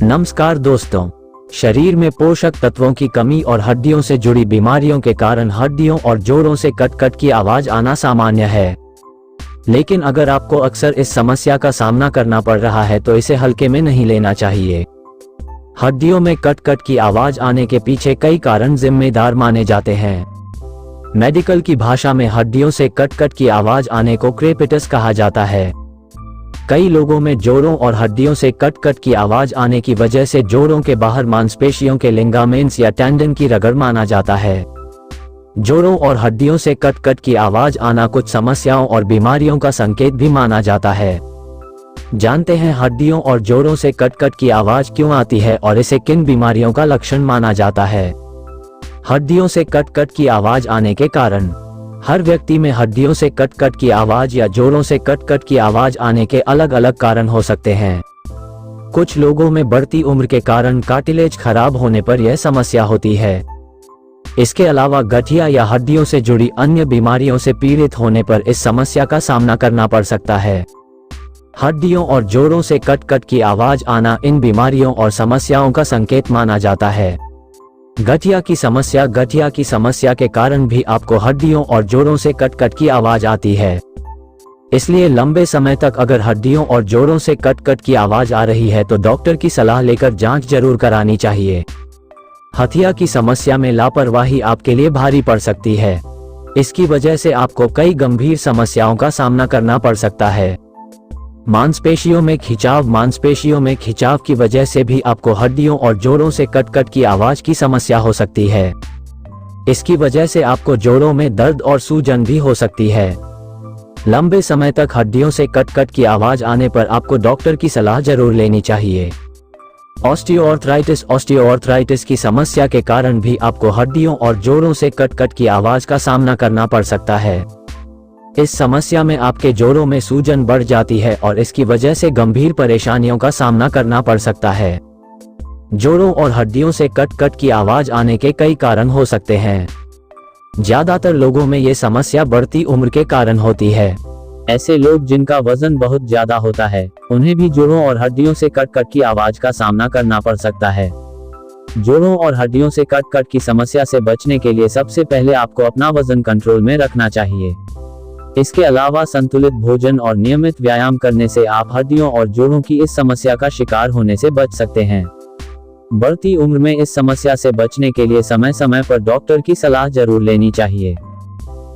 नमस्कार दोस्तों, शरीर में पोषक तत्वों की कमी और हड्डियों से जुड़ी बीमारियों के कारण हड्डियों और जोड़ों से कट कट की आवाज आना सामान्य है। लेकिन अगर आपको अक्सर इस समस्या का सामना करना पड़ रहा है तो इसे हल्के में नहीं लेना चाहिए। हड्डियों में कट कट की आवाज आने के पीछे कई कारण जिम्मेदार माने जाते हैं। मेडिकल की भाषा में हड्डियों से कट कट की आवाज आने को क्रेपिटस कहा जाता है। कई लोगों में जोड़ों और हड्डियों से कट कट की आवाज आने की वजह से जोड़ों के बाहर मांसपेशियों के लिगामेंट्स या टेंडन की रगड़ माना जाता है। जोड़ों और हड्डियों से कट कट की आवाज आना कुछ समस्याओं और बीमारियों का संकेत भी माना जाता है। जानते हैं हड्डियों और जोड़ों से कट कट की आवाज क्यों आती है और इसे किन बीमारियों का लक्षण माना जाता है। हड्डियों से कट कट की आवाज आने के कारण। हर व्यक्ति में हड्डियों से कट कट की आवाज या जोड़ों से कट कट की आवाज आने के अलग अलग कारण हो सकते हैं। कुछ लोगों में बढ़ती उम्र के कारण कार्टिलेज खराब होने पर यह समस्या होती है। इसके अलावा गठिया या हड्डियों से जुड़ी अन्य बीमारियों से पीड़ित होने पर इस समस्या का सामना करना पड़ सकता है। हड्डियों और जोड़ों से कट कट की आवाज आना इन बीमारियों और समस्याओं का संकेत माना जाता है। गठिया की समस्या के कारण भी आपको हड्डियों और जोड़ों से कट कट की आवाज आती है। इसलिए लंबे समय तक अगर हड्डियों और जोड़ों से कट कट की आवाज आ रही है तो डॉक्टर की सलाह लेकर जांच जरूर करानी चाहिए। हथिया की समस्या में लापरवाही आपके लिए भारी पड़ सकती है। इसकी वजह से आपको कई गंभीर समस्याओं का सामना करना पड़ सकता है। मांसपेशियों में खिंचाव की वजह से भी आपको हड्डियों और जोड़ों से कट कट की आवाज की समस्या हो सकती है। इसकी वजह से आपको जोड़ों में दर्द और सूजन भी हो सकती है। लंबे समय तक हड्डियों से कट कट की आवाज आने पर आपको डॉक्टर की सलाह जरूर लेनी चाहिए। ऑस्टियोआर्थराइटिस की समस्या के कारण भी आपको हड्डियों और जोड़ों से कट कट की आवाज का सामना करना पड़ सकता है। इस समस्या में आपके जोड़ों में सूजन बढ़ जाती है और इसकी वजह से गंभीर परेशानियों का सामना करना पड़ सकता है। जोड़ों और हड्डियों से कट कट की आवाज आने के कई कारण हो सकते हैं। ज्यादातर लोगों में ये समस्या बढ़ती उम्र के कारण होती है। ऐसे लोग जिनका वजन बहुत ज्यादा होता है, उन्हें भी जोड़ों और हड्डियों से कट कट की आवाज का सामना करना पड़ सकता है। जोड़ों और हड्डियों से कट कट की समस्या से बचने के लिए सबसे पहले आपको अपना वजन कंट्रोल में रखना चाहिए। इसके अलावा संतुलित भोजन और नियमित व्यायाम करने से आप हड्डियों और जोड़ों की इस समस्या का शिकार होने से बच सकते हैं। बढ़ती उम्र में इस समस्या से बचने के लिए समय समय पर डॉक्टर की सलाह जरूर लेनी चाहिए।